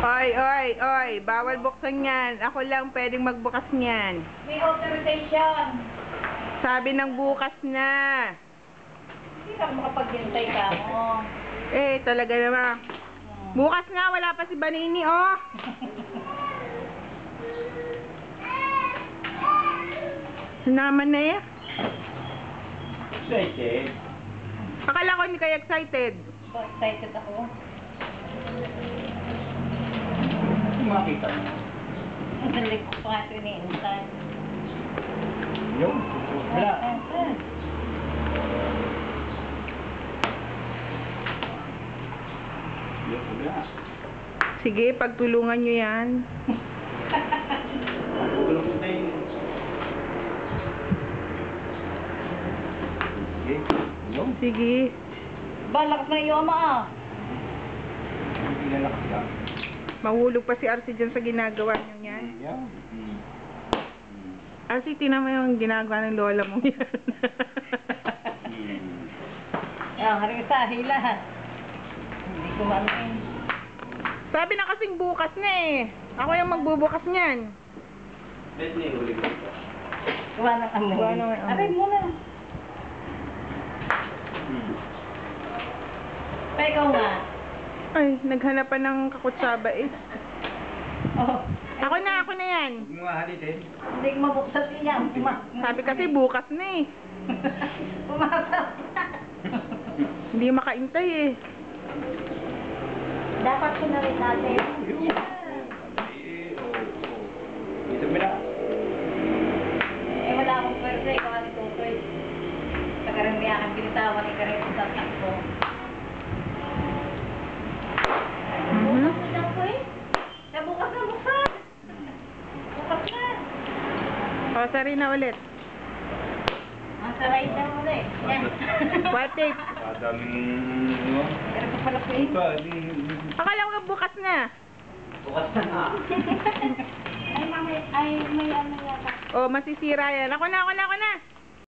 Oy, oy, oy. Bawal buksan yan. Ako lang pwedeng magbukas niyan. May authorization. Sabi ng bukas na. Hindi ako makapaghintay ka mo. Eh, talaga naman. Bukas nga, wala pa si Banini, oh. Naman na eh. Excited. Akala ko hindi kayo excited. So excited ako. Makita mo. Ang galing ko pa nga ito iniinsan. Yung, wala. Yung, wala. Sige, pagtulungan nyo yan. Tulong mo tayo. Sige. Yung, Sige. Balak na iyo ama ah. hindi nalakas ka. Mahulog pa si Arce dyan sa ginagawa niyo yan. Yan. Arce, tinan mo yung ginagawa ng lola mo yan. Haring sa hila. Hindi ko ano. Sabi na kasing bukas na eh. Ako yung magbubukas niyan. Bet niya yung ulit ko. Gawa ng amoy. Gawa ng amoy. Aray mo na. Pa ikaw nga. Ay, naghanap pa ng kakutsaba eh. Oh. Ako na yan. Huwag mo nga halit eh. Hindi ko mabuksan niya. Sabi kasi bukas na eh. Pumasok. Hindi makaintay eh. Dapat sinarin natin. Dito mo na. Eh wala akong pwede. Ikaw ang tutoy. Pagkaramiyakan binitawan. Ikarin sa tatak ko. Bukas na, bukas! Bukas na! O, sari na ulit. Ang saray na ulit. Yan. White tape. Kadaming ano. Pero pa pala po eh. Ito, Akala ko bukas na. bukas na nga. Ay, may ano yata. O, masisira yan. Ako na.